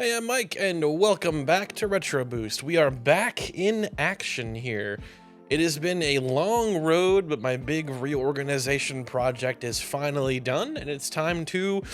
Hey, I'm Mike, and welcome back to Retro Boost. We are back in action here. It has been a long road, but my big reorganization project is finally done, and it's time to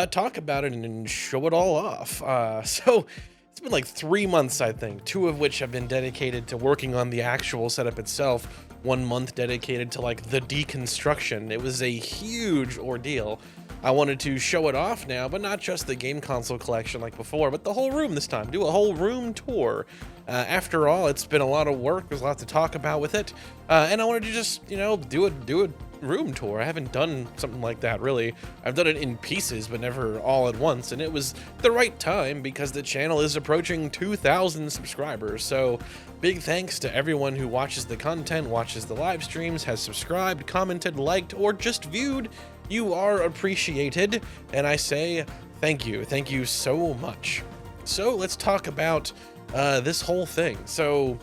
talk about it and show it all off. So it's been like 3 months, I think, 2 of which have been dedicated to working on the actual setup itself. 1 month dedicated to like the deconstruction. It was a huge ordeal. I wanted to show it off now, but not just the game console collection like before, but the whole room this time. Do a whole room tour. After all, it's been a lot of work. There's a lot to talk about with it. And I wanted to just, do a room tour. I haven't done something like that, really. I've done it in pieces, but never all at once. And it was the right time because the channel is approaching 2,000 subscribers. So big thanks to everyone who watches the content, watches the live streams, has subscribed, commented, liked, or just viewed. You are appreciated, and I say thank you. Thank you so much. So let's talk about this whole thing. So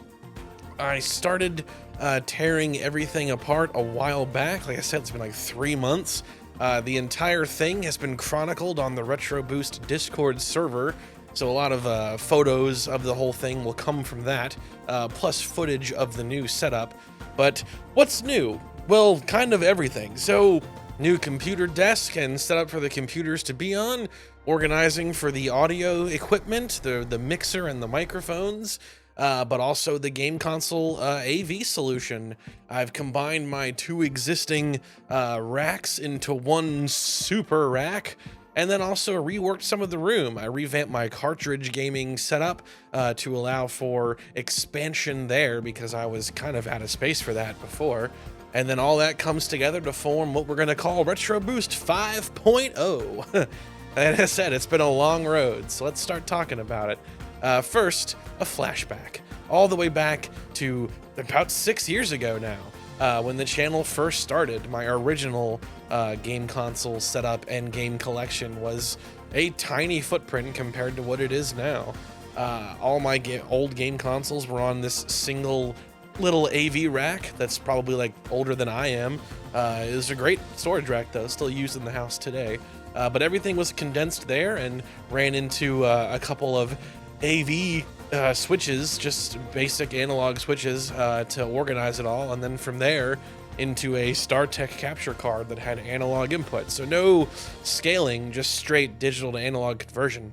I started tearing everything apart a while back. Like I said, it's been like 3 months. The entire thing has been chronicled on the Retro Boost Discord server. So a lot of photos of the whole thing will come from that, plus footage of the new setup. But what's new? Well, kind of everything. So new computer desk and setup for the computers to be on, organizing for the audio equipment, the mixer and the microphones, but also the game console AV solution. I've combined my two existing racks into one super rack, and then also reworked some of the room. I revamped my cartridge gaming setup to allow for expansion there because I was kind of out of space for that before. And then all that comes together to form what we're going to call Retro Boost 5.0. Like I said, it's been a long road, so let's start talking about it. First, a flashback. All the way back to about 6 years ago now, when the channel first started. My original game console setup and game collection was a tiny footprint compared to what it is now. All my old game consoles were on this single little AV rack that's probably like older than I am. It was a great storage rack though, still used in the house today. But everything was condensed there and ran into a couple of AV switches, just basic analog switches to organize it all. And then from there into a StarTech capture card that had analog input. So no scaling, just straight digital to analog conversion.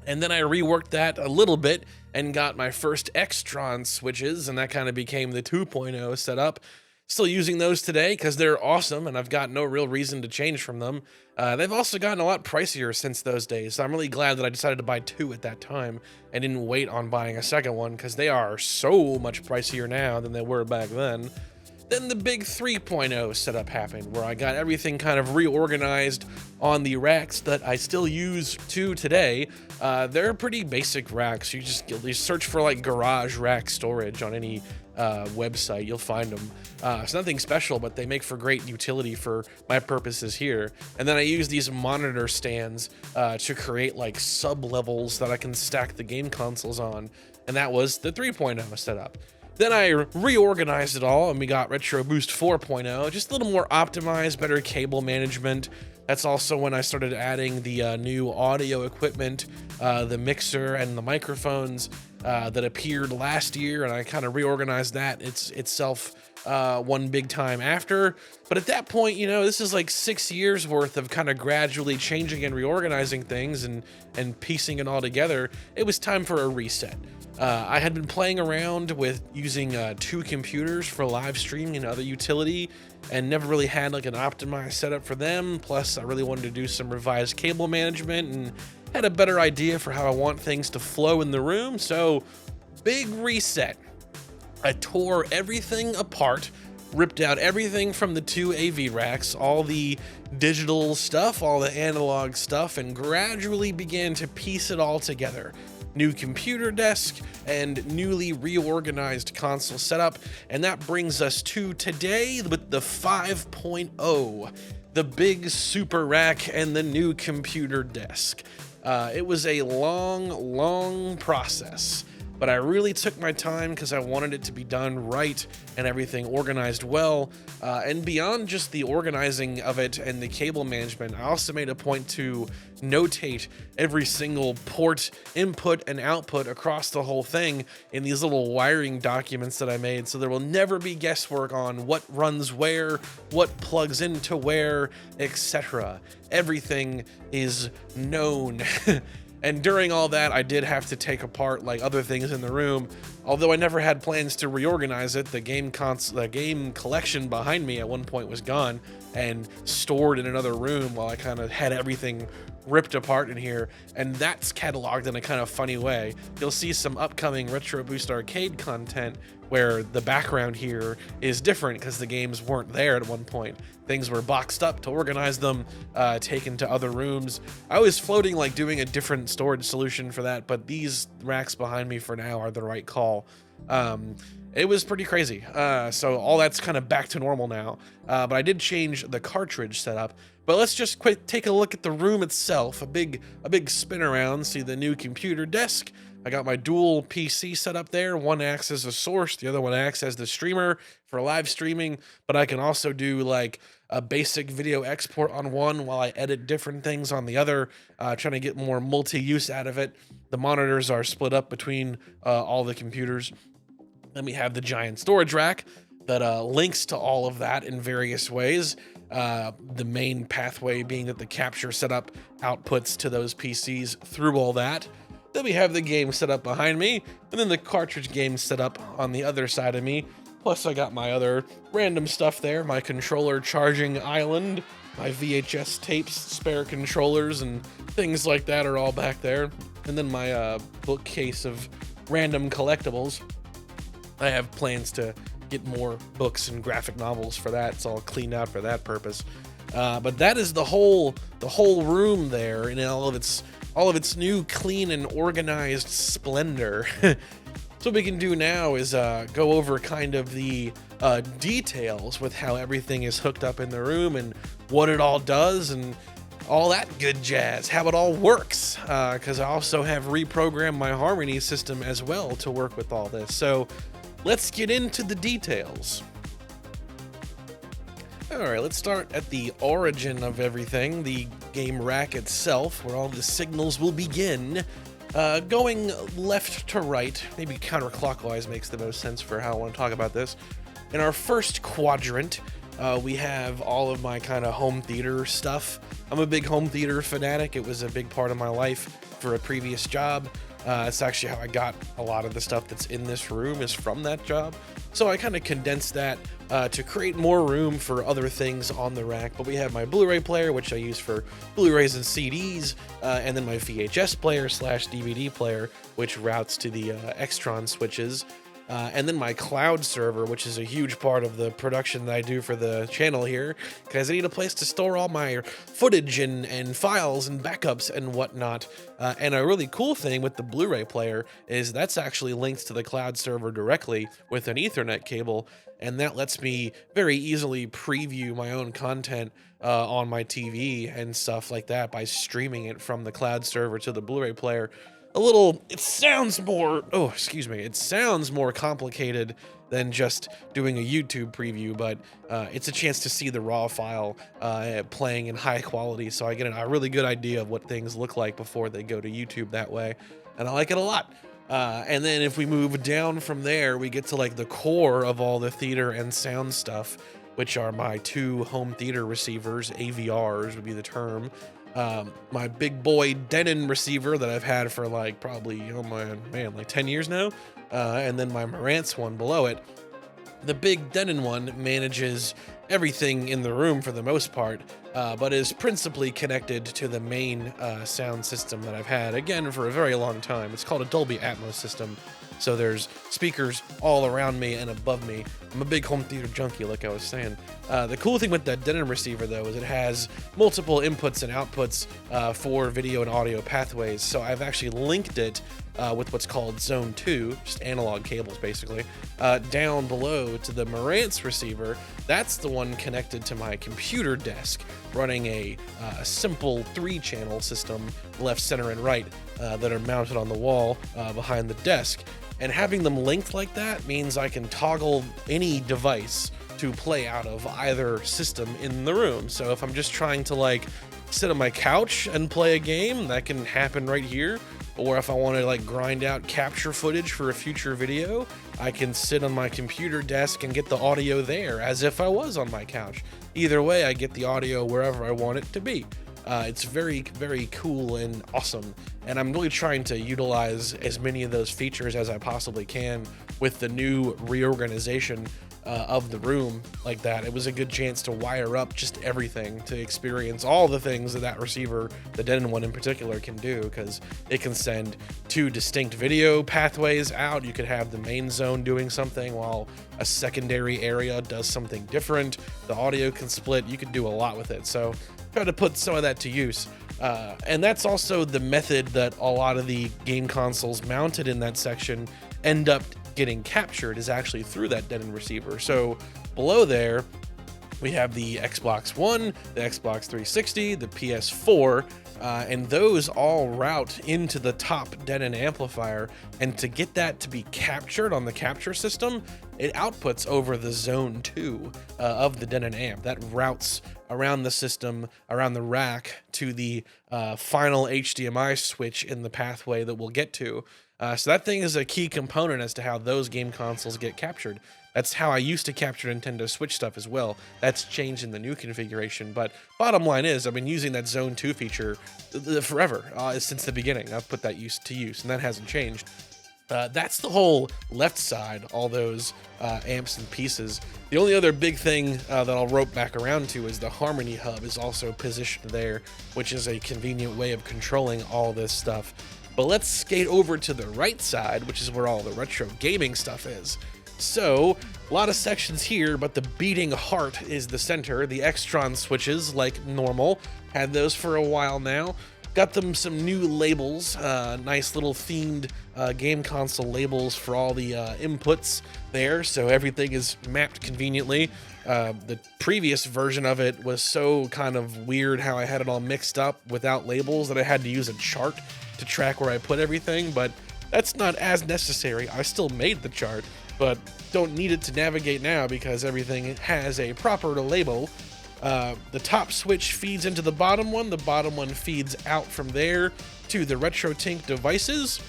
And then I reworked that a little bit and got my first Extron switches, and that kind of became the 2.0 setup. Still using those today because they're awesome, and I've got no real reason to change from them. They've also gotten a lot pricier since those days, so I'm really glad that I decided to buy two at that time and didn't wait on buying a second one because they are so much pricier now than they were back then. Then the big 3.0 setup happened, where I got everything kind of reorganized on the racks that I still use to today. They're pretty basic racks. You search for like garage rack storage on any website, you'll find them. It's nothing special, but they make for great utility for my purposes here. And then I use these monitor stands to create like sub-levels that I can stack the game consoles on. And that was the 3.0 setup. Then I reorganized it all and we got Retro Boost 4.0, just a little more optimized, better cable management. That's also when I started adding the new audio equipment, the mixer and the microphones that appeared last year, and I kind of reorganized that itself one big time after. But at that point, this is like 6 years worth of kind of gradually changing and reorganizing things and piecing it all together. It was time for a reset. I had been playing around with using 2 computers for live streaming and other utility and never really had like an optimized setup for them. Plus, I really wanted to do some revised cable management and had a better idea for how I want things to flow in the room. So, big reset. I tore everything apart, ripped out everything from the 2 AV racks, all the digital stuff, all the analog stuff, and gradually began to piece it all together. New computer desk and newly reorganized console setup, and that brings us to today with the 5.0, the big super rack and the new computer desk. It was a long process. but I really took my time because I wanted it to be done right and everything organized well. And beyond just the organizing of it and the cable management, I also made a point to notate every single port input and output across the whole thing in these little wiring documents that I made, so there will never be guesswork on what runs where, what plugs into where, etc. Everything is known. And during all that, I did have to take apart like other things in the room. Although I never had plans to reorganize it, the game collection behind me at one point was gone and stored in another room while I kind of had everything ripped apart in here, and that's cataloged in a kind of funny way. You'll see some upcoming Retro Boost Arcade content where the background here is different because the games weren't there at one point. Things were boxed up to organize them, taken to other rooms. I was floating like doing a different storage solution for that, but these racks behind me for now are the right call. It was pretty crazy. So all that's kind of back to normal now. But I did change the cartridge setup. But let's just take a look at the room itself. A big spin around, see the new computer desk. I got my dual PC set up there. One acts as a source, the other one acts as the streamer for live streaming. But I can also do like a basic video export on one while I edit different things on the other, trying to get more multi-use out of it. The monitors are split up between all the computers. Then we have the giant storage rack that links to all of that in various ways. The main pathway being that the capture setup outputs to those PCs through all that. Then we have the game set up behind me, and then the cartridge game set up on the other side of me. Plus I got my other random stuff there, my controller charging island, my VHS tapes, spare controllers, and things like that are all back there. And then my bookcase of random collectibles. I have plans to get more books and graphic novels for that. It's all cleaned out for that purpose. But that is the whole room there in all of its new, clean, and organized splendor. So what we can do now is go over kind of the details with how everything is hooked up in the room and what it all does and all that good jazz, how it all works, because I also have reprogrammed my Harmony system as well to work with all this. So let's get into the details. Alright, let's start at the origin of everything, the game rack itself, where all the signals will begin. Going left to right, maybe counterclockwise makes the most sense for how I want to talk about this. In our first quadrant, we have all of my kind of home theater stuff. I'm a big home theater fanatic. It was a big part of my life for a previous job. It's actually how I got a lot of the stuff that's in this room is from that job. So I kind of condensed that to create more room for other things on the rack. But we have my Blu-ray player, which I use for Blu-rays and CDs, and then my VHS player / DVD player, which routes to the Extron switches. And then my cloud server, which is a huge part of the production that I do for the channel here, because I need a place to store all my footage and files and backups and whatnot. And a really cool thing with the Blu-ray player is that's actually linked to the cloud server directly with an Ethernet cable, and that lets me very easily preview my own content on my TV and stuff like that by streaming it from the cloud server to the Blu-ray player. It sounds more complicated than just doing a YouTube preview, but it's a chance to see the raw file playing in high quality, so I get a really good idea of what things look like before they go to YouTube that way, and I like it a lot. And then if we move down from there, we get to like the core of all the theater and sound stuff, which are my two home theater receivers, AVRs would be the term. My big boy Denon receiver that I've had for like probably, like 10 years now. And then my Marantz one below it. The big Denon one manages everything in the room for the most part, but is principally connected to the main sound system that I've had, again, for a very long time. It's called a Dolby Atmos system. So there's speakers all around me and above me. I'm a big home theater junkie, like I was saying. The cool thing with that Denon receiver, though, is it has multiple inputs and outputs for video and audio pathways. So I've actually linked it with what's called Zone 2, just analog cables, basically, down below to the Marantz receiver. That's the one connected to my computer desk, running a simple 3-channel system, left, center, and right, that are mounted on the wall behind the desk. And having them linked like that means I can toggle any device to play out of either system in the room. So if I'm just trying to like sit on my couch and play a game, that can happen right here. Or if I want to like grind out capture footage for a future video, I can sit on my computer desk and get the audio there as if I was on my couch. Either way, I get the audio wherever I want it to be. It's very, very cool and awesome. And I'm really trying to utilize as many of those features as I possibly can with the new reorganization of the room like that. It was a good chance to wire up just everything to experience all the things that that receiver, the Denon one in particular, can do, because it can send 2 distinct video pathways out. You could have the main zone doing something while a secondary area does something different. The audio can split. You could do a lot with it. So try to put some of that to use. And that's also the method that a lot of the game consoles mounted in that section end up getting captured, is actually through that Denon receiver. So below there, we have the Xbox One, the Xbox 360, the PS4, and those all route into the top Denon amplifier. And to get that to be captured on the capture system, it outputs over the Zone 2 of the Denon amp. That routes around the system, around the rack, to the final HDMI switch in the pathway that we'll get to. So that thing is a key component as to how those game consoles get captured. That's how I used to capture Nintendo Switch stuff as well. That's changed in the new configuration. But bottom line is, I've been using that Zone 2 feature forever, since the beginning. I've put that to use, and that hasn't changed. That's the whole left side, all those amps and pieces. The only other big thing that I'll rope back around to is the Harmony Hub is also positioned there, which is a convenient way of controlling all this stuff. But let's skate over to the right side, which is where all the retro gaming stuff is. So, a lot of sections here, but the beating heart is the center. The Extron switches, like normal, had those for a while now. Got them some new labels, nice little themed game console labels for all the inputs there, so everything is mapped conveniently. The previous version of it was so kind of weird how I had it all mixed up without labels that I had to use a chart to track where I put everything, but that's not as necessary. I still made the chart, but don't need it to navigate now because everything has a proper label. The top switch feeds into the bottom one feeds out from there to the RetroTINK devices.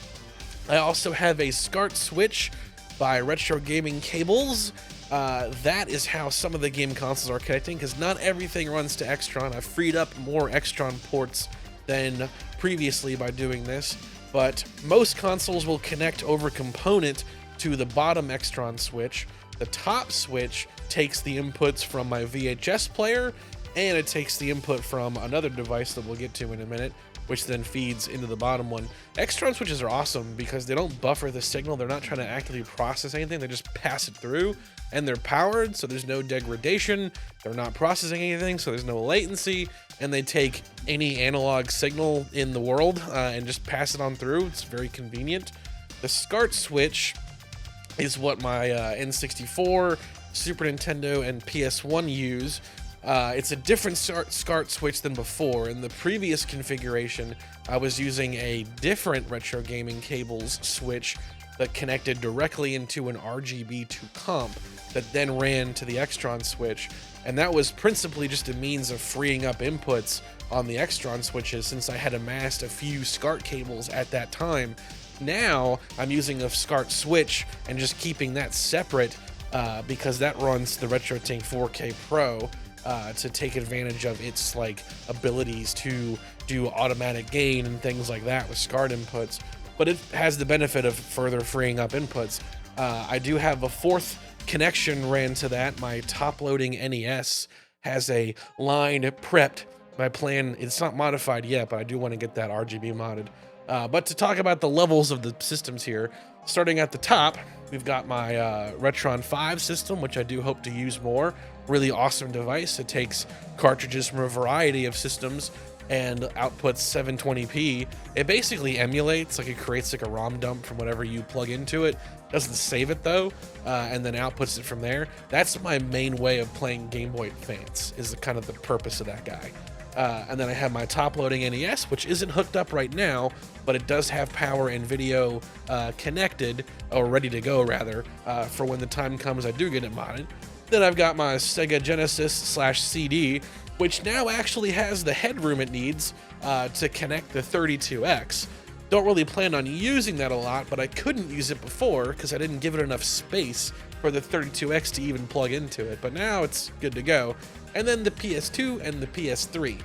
I also have a SCART switch by Retro Gaming Cables. That is how some of the game consoles are connecting, because not everything runs to Extron. I've freed up more Extron ports than previously by doing this, but most consoles will connect over component to the bottom Extron switch. The top switch takes the inputs from my VHS player, and it takes the input from another device that we'll get to in a minute, which then feeds into the bottom one. Extron switches are awesome because they don't buffer the signal. They're not trying to actively process anything. They just pass it through, and they're powered, so there's no degradation. They're not processing anything, so there's no latency, and they take any analog signal in the world and just pass it on through. It's very convenient. The SCART switch is what my N64, Super Nintendo, and PS1 use. It's a different SCART switch than before. In the previous configuration, I was using a different Retro Gaming Cables switch that connected directly into an RGB2 comp that then ran to the Extron switch, and that was principally just a means of freeing up inputs on the Extron switches since I had amassed a few SCART cables at that time. Now I'm using a SCART switch and just keeping that separate because that runs the RetroTINK 4K Pro to take advantage of its like abilities to do automatic gain and things like that with SCART inputs. But it has the benefit of further freeing up inputs. I do have a fourth connection ran to that. My top-loading NES has a line prepped. My plan, it's not modified yet, but I do want to get that RGB modded. But to talk about the levels of the systems here, starting at the top, we've got my Retron 5 system, which I do hope to use more. Really awesome device. It takes cartridges from a variety of systems and outputs 720p. It basically emulates, like it creates like a ROM dump from whatever you plug into it. Doesn't save it though, and then outputs it from there. That's my main way of playing Game Boy Advance, is kind of the purpose of that guy. And then I have my top-loading NES, which isn't hooked up right now, but it does have power and video connected, or ready to go rather, for when the time comes I do get it modded. Then I've got my Sega Genesis/CD, which now actually has the headroom it needs to connect the 32X. Don't really plan on using that a lot, but I couldn't use it before because I didn't give it enough space for the 32X to even plug into it, but now it's good to go. And then the PS2 and the PS3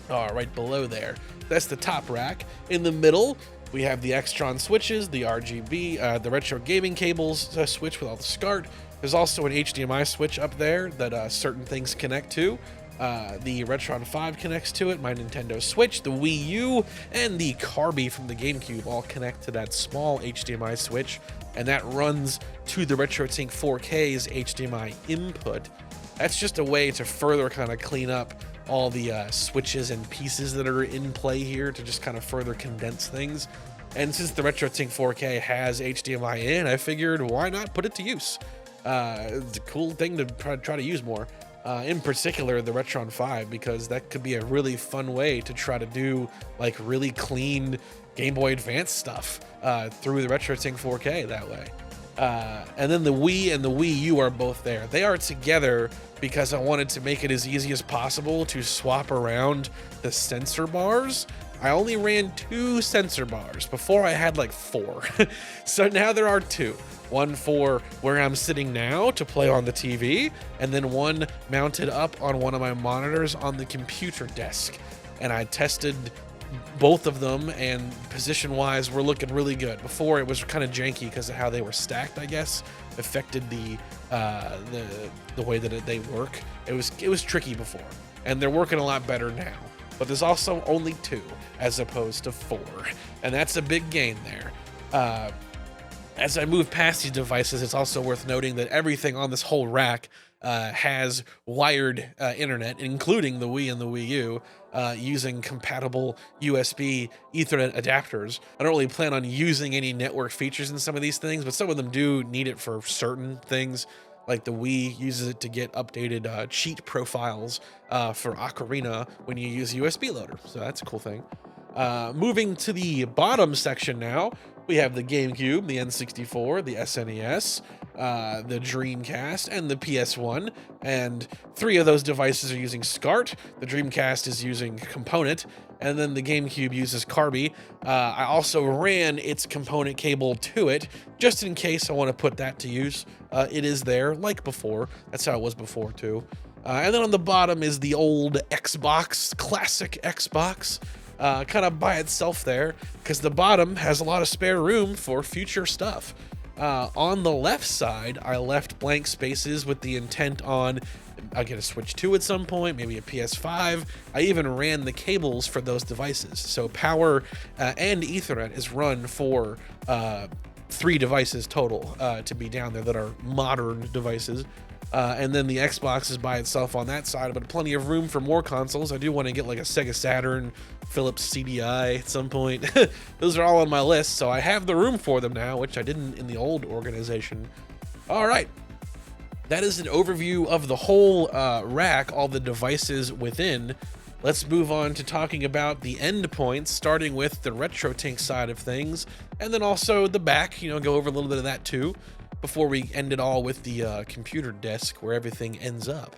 are right below there. That's the top rack. In the middle, we have the Extron switches, the RGB, the retro gaming cables switch with all the SCART. There's also an HDMI switch up there that certain things connect to. The Retron 5 connects to it, my Nintendo Switch, the Wii U, and the CARBY from the GameCube all connect to that small HDMI switch, and that runs to the RetroTINK 4K's HDMI input. That's just a way to further kind of clean up all the switches and pieces that are in play here to just kind of further condense things. And since the RetroTINK 4K has HDMI in, I figured why not put it to use? It's a cool thing to try to use more. In particular, the Retron 5, because that could be a really fun way to try to do like really clean Game Boy Advance stuff through the RetroTINK 4K that way. And then the Wii and the Wii U are both there. They are together because I wanted to make it as easy as possible to swap around the sensor bars. I only ran 2 sensor bars. Before I had like 4. So now there are 2. One for where I'm sitting now to play on the TV, and then one mounted up on one of my monitors on the computer desk. And I tested both of them, and position-wise, we're looking really good. Before, it was kind of janky because of how they were stacked, I guess, affected the way that they work. It was tricky before, and they're working a lot better now. But there's also only 2 as opposed to 4, and that's a big gain there. As I move past these devices, it's also worth noting that everything on this whole rack has wired internet, including the Wii and the Wii U, using compatible USB Ethernet adapters. I don't really plan on using any network features in some of these things, but some of them do need it for certain things. Like the Wii uses it to get updated cheat profiles for Ocarina when you use USB loader, so that's a cool thing. Moving to the bottom section now, we have the GameCube, the N64, the SNES, the Dreamcast, and the PS1, and 3 of those devices are using SCART. The Dreamcast is using Component, and then the GameCube uses CARBY. I also ran its component cable to it, just in case I want to put that to use. It is there, like before. That's how it was before, too. And then on the bottom is the old Xbox, classic Xbox. Kind of by itself there, because the bottom has a lot of spare room for future stuff. On the left side, I left blank spaces with the intent on I'll get a Switch 2 at some point, maybe a PS5. I even ran the cables for those devices. So power and Ethernet is run for 3 devices total to be down there that are modern devices. And then the Xbox is by itself on that side, but plenty of room for more consoles. I do want to get like a Sega Saturn, Philips CDI at some point. Those are all on my list, so I have the room for them now, which I didn't in the old organization. All right. That is an overview of the whole rack, all the devices within. Let's move on to talking about the endpoints, starting with the RetroTINK side of things, and then also the back, go over a little bit of that too, before we end it all with the computer desk where everything ends up.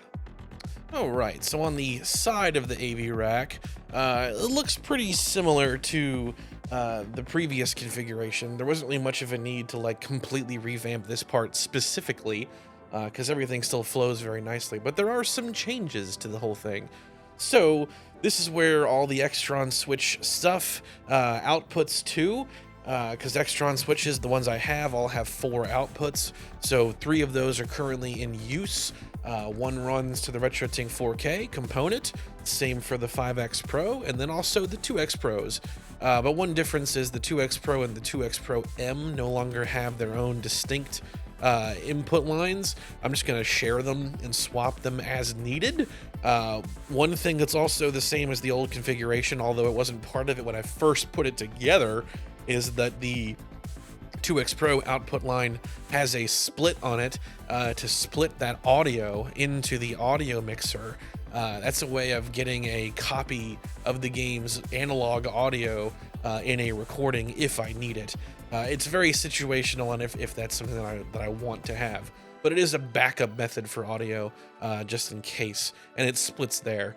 All right, so on the side of the AV rack, it looks pretty similar to the previous configuration. There wasn't really much of a need to like completely revamp this part specifically, because everything still flows very nicely, but there are some changes to the whole thing. So this is where all the Extron switch stuff outputs to, because Extron switches, the ones I have, all have 4 outputs. So 3 of those are currently in use. One runs to the RetroTINK 4K component, same for the 5X Pro, and then also the 2X Pros. But one difference is the 2X Pro and the 2X Pro M no longer have their own distinct input lines. I'm just going to share them and swap them as needed. One thing that's also the same as the old configuration, although it wasn't part of it when I first put it together, is that the 2X Pro output line has a split on it to split that audio into the audio mixer That's a way of getting a copy of the game's analog audio in a recording if I need it. It's very situational, and if that's something that I want to have. But it is a backup method for audio, just in case, and it splits there.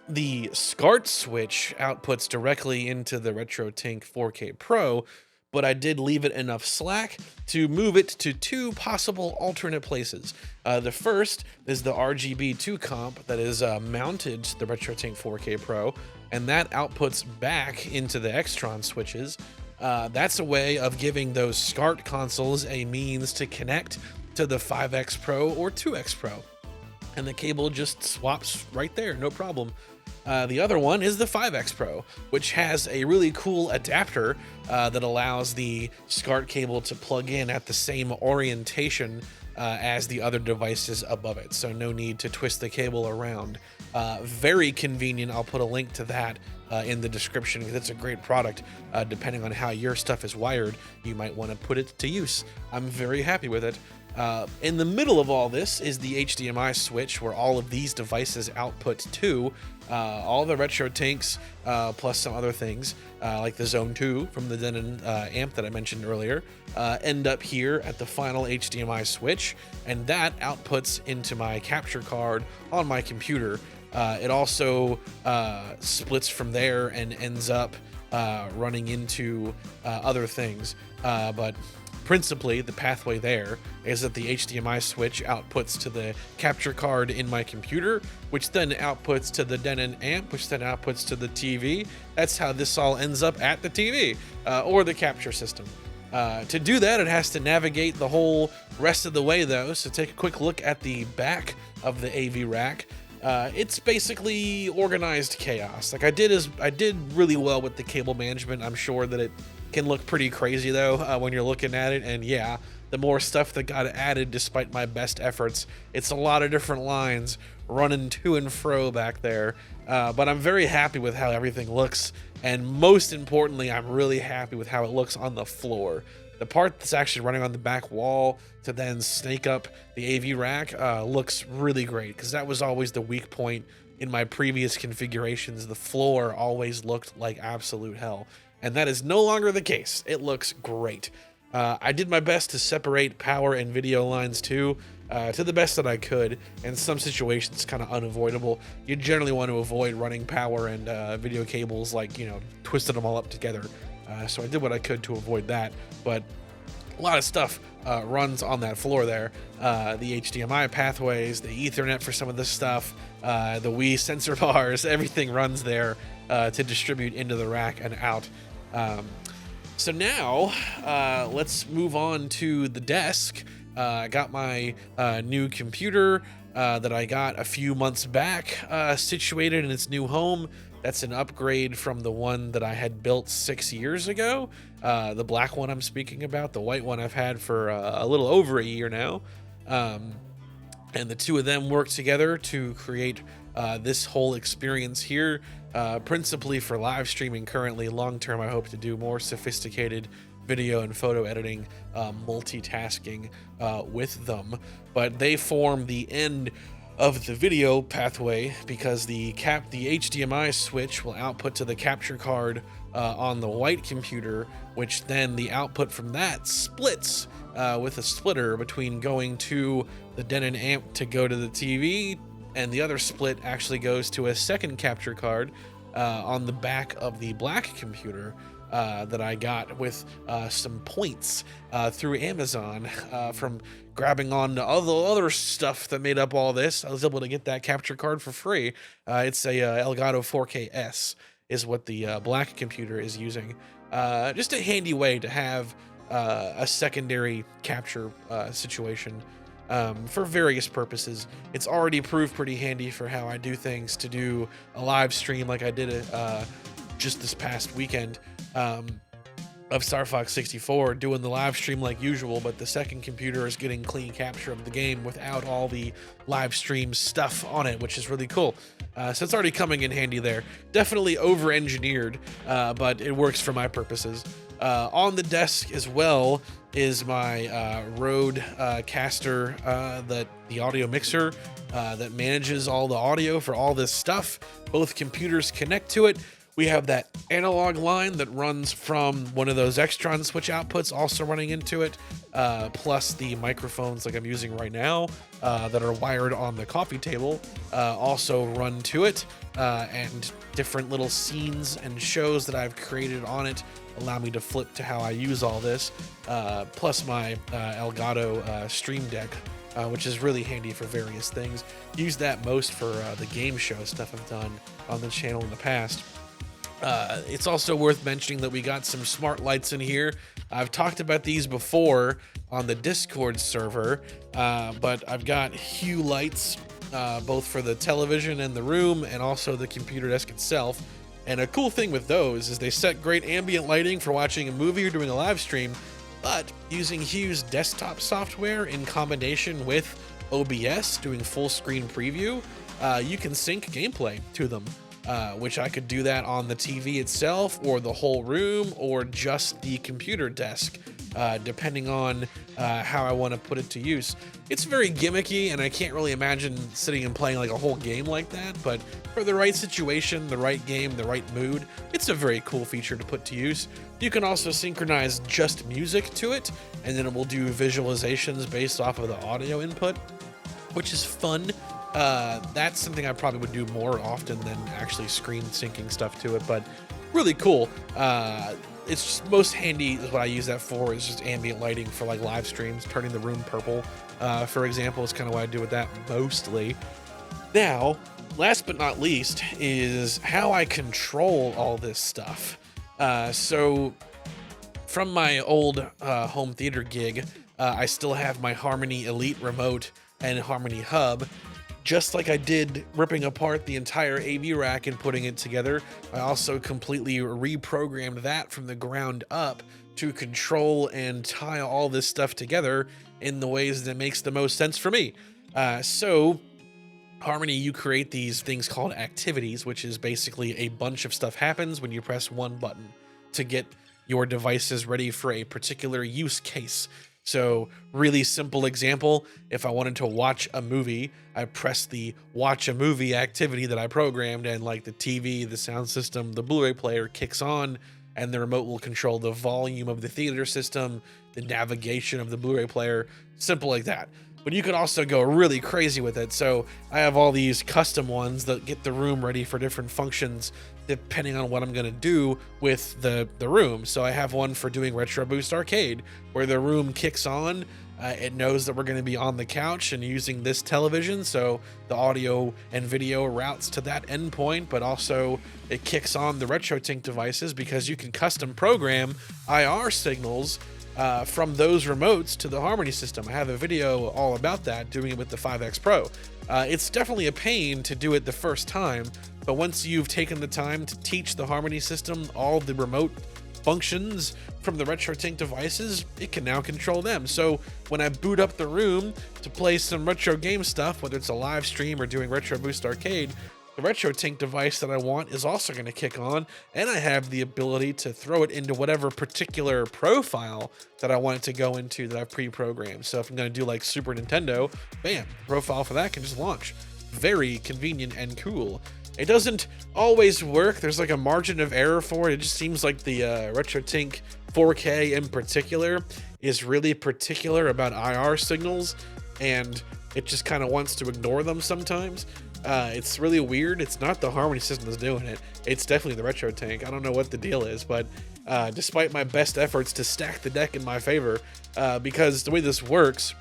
The SCART switch outputs directly into the RetroTINK 4K Pro, but I did leave it enough slack to move it to two possible alternate places. The first is the RGB2 comp that is mounted to the RetroTINK 4K Pro, and that outputs back into the Extron switches. That's a way of giving those SCART consoles a means to connect to the 5X Pro or 2X Pro. And the cable just swaps right there, no problem. The other one is the 5X Pro, which has a really cool adapter that allows the SCART cable to plug in at the same orientation as the other devices above it, so no need to twist the cable around. Very convenient. I'll put a link to that in the description because it's a great product. Depending on how your stuff is wired, you might want to put it to use. I'm very happy with it. In the middle of all this is the HDMI switch where all of these devices output to. All the RetroTINKs, plus some other things, like the Zone 2 from the Denon amp that I mentioned earlier, end up here at the final HDMI switch, and that outputs into my capture card on my computer. It also splits from there and ends up running into other things, but principally, the pathway there is that the HDMI switch outputs to the capture card in my computer, which then outputs to the Denon amp, which then outputs to the TV. That's how this all ends up at the TV, or the capture system. To do that, it has to navigate the whole rest of the way, though, so take a quick look at the back of the AV rack. It's basically organized chaos. Like I did really well with the cable management. I'm sure that it can look pretty crazy though when you're looking at it, and yeah, the more stuff that got added despite my best efforts, it's a lot of different lines running to and fro back there, but I'm very happy with how everything looks, and most importantly, I'm really happy with how it looks on the floor. The part that's actually running on the back wall to then snake up the AV rack looks really great, because that was always the weak point in my previous configurations. The floor always looked like absolute hell, and that is no longer the case. It looks great. I did my best to separate power and video lines too, to the best that I could. In some situations, it's kind of unavoidable. You generally want to avoid running power and video cables, like, you know, twisting them all up together. So I did what I could to avoid that, but a lot of stuff runs on that floor there. The HDMI pathways, the Ethernet for some of this stuff, the Wii sensor bars, everything runs there to distribute into the rack and out. So now let's move on to the desk. I got my new computer that I got a few months back situated in its new home. That's an upgrade from the one that I had built 6 years ago. The black one I'm speaking about. The white one I've had for a little over a year now. And the two of them work together to create this whole experience here, principally for live streaming currently. Long term, I hope to do more sophisticated video and photo editing, multitasking with them. But they form the end of the video pathway, because the HDMI switch will output to the capture card on the white computer, which then the output from that splits with a splitter between going to the Denon amp to go to the TV, and the other split actually goes to a second capture card on the back of the black computer that I got with some points through Amazon from grabbing on to other stuff that made up all this. I was able to get that capture card for free. It's a Elgato 4K-S is what the black computer is using. Just a handy way to have a secondary capture situation for various purposes. It's already proved pretty handy for how I do things, to do a live stream like I did it just this past weekend of Star Fox 64, doing the live stream like usual, but the second computer is getting clean capture of the game without all the live stream stuff on it, which is really cool. So it's already coming in handy there. Definitely over-engineered, but it works for my purposes. On the desk as well is my Rode Caster, the audio mixer that manages all the audio for all this stuff. Both computers connect to it. We have that analog line that runs from one of those Extron switch outputs also running into it, plus the microphones like I'm using right now that are wired on the coffee table also run to it, and different little scenes and shows that I've created on it allow me to flip to how I use all this, plus my Elgato Stream Deck, which is really handy for various things. Use that most for the game show stuff I've done on the channel in the past. It's also worth mentioning that we got some smart lights in here. I've talked about these before on the Discord server, but I've got hue lights, both for the television and the room and also the computer desk itself. And a cool thing with those is they set great ambient lighting for watching a movie or doing a live stream, but using Hue's desktop software in combination with OBS doing full screen preview, you can sync gameplay to them. Which I could do that on the TV itself or the whole room or just the computer desk, depending on how I want to put it to use. It's very gimmicky, and I can't really imagine sitting and playing like a whole game like that, but for the right situation, the right game, the right mood, it's a very cool feature to put to use. You can also synchronize just music to it, and then it will do visualizations based off of the audio input, which is fun. That's something I probably would do more often than actually screen syncing stuff to it, but really cool. It's just most handy is what I use that for, is just ambient lighting for like live streams, turning the room purple, for example, is kind of what I do with that mostly. Now, last but not least is how I control all this stuff. So from my old home theater gig, I still have my Harmony Elite remote and Harmony Hub. Just like I did ripping apart the entire AV rack and putting it together, I also completely reprogrammed that from the ground up to control and tie all this stuff together in the ways that makes the most sense for me. So Harmony, you create these things called activities, which is basically a bunch of stuff happens when you press one button to get your devices ready for a particular use case. So really simple example, if I wanted to watch a movie, I press the watch a movie activity that I programmed, and like the TV, the sound system, the Blu-ray player kicks on, and the remote will control the volume of the theater system, the navigation of the Blu-ray player, simple like that. But you can also go really crazy with it. So I have all these custom ones that get the room ready for different functions depending on what I'm going to do with the room. So I have one for doing Retro Boost Arcade, where the room kicks on. It knows that we're going to be on the couch and using this television, so the audio and video routes to that endpoint, but also it kicks on the RetroTINK devices because you can custom program IR signals from those remotes to the Harmony system. I have a video all about that, doing it with the 5X Pro. It's definitely a pain to do it the first time, but once you've taken the time to teach the Harmony system all the remote functions from the RetroTINK devices, it can now control them. So when I boot up the room to play some retro game stuff, whether it's a live stream or doing Retro Boost Arcade, the RetroTINK device that I want is also going to kick on, and I have the ability to throw it into whatever particular profile that I want it to go into that I've pre-programmed. So if I'm going to do like Super Nintendo, bam, the profile for that can just launch. Very convenient and cool. It doesn't always work. There's like a margin of error for it. It just seems like the RetroTINK 4K in particular is really particular about IR signals, and it just kind of wants to ignore them sometimes. It's really weird. It's not the Harmony system that's doing it. It's definitely the RetroTINK. I don't know what the deal is, but despite my best efforts to stack the deck in my favor, because the way this works,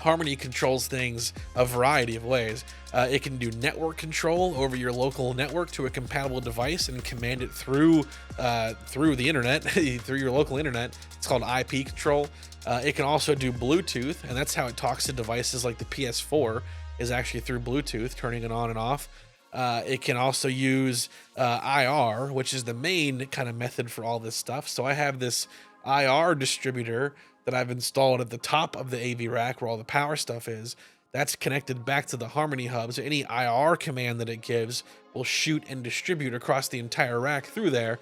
Harmony controls things a variety of ways. It can do network control over your local network to a compatible device and command it through the internet, through your local internet. It's called IP control. It can also do Bluetooth, and that's how it talks to devices like the PS4, is actually through Bluetooth, turning it on and off. It can also use IR, which is the main kind of method for all this stuff. So I have this IR distributor that I've installed at the top of the AV rack where all the power stuff is. That's connected back to the Harmony Hub, so any IR command that it gives will shoot and distribute across the entire rack through there.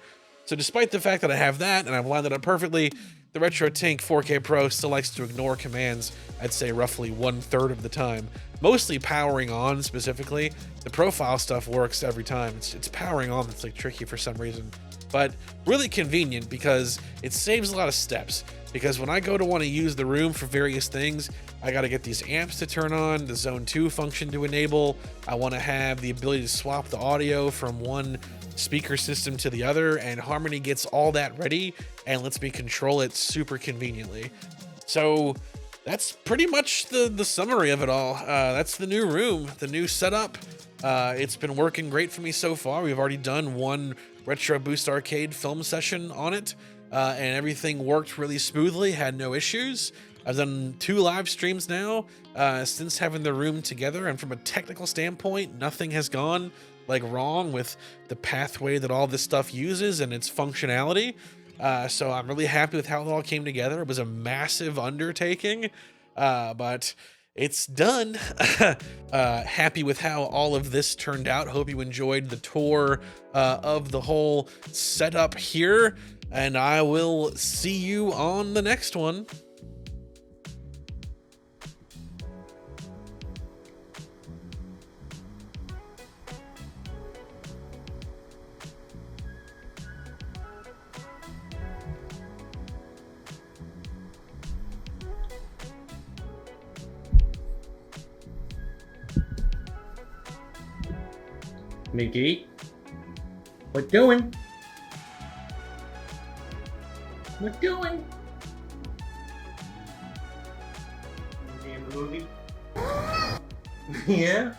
So despite the fact that I have that and I've lined it up perfectly, the RetroTINK 4K Pro still likes to ignore commands, I'd say roughly 1/3 of the time. Mostly powering on specifically. The profile stuff works every time. It's powering on that's like tricky for some reason. But really convenient because it saves a lot of steps. Because when I go to want to use the room for various things, I got to get these amps to turn on, the Zone 2 function to enable. I want to have the ability to swap the audio from one speaker system to the other, and Harmony gets all that ready and lets me control it super conveniently. So that's pretty much the summary of it all. That's the new room, the new setup. It's been working great for me so far. We've already done one Retro Boost Arcade film session on it, and everything worked really smoothly, had no issues. I've done 2 live streams now since having the room together, and from a technical standpoint, nothing has gone like wrong with the pathway that all this stuff uses and its functionality. So I'm really happy with how it all came together. It was a massive undertaking, but it's done. Happy with how all of this turned out. Hope you enjoyed the tour of the whole setup here, and I will see you on the next one. Mickey, what doing? What doing? Damn movie. Yeah,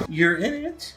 you're in it.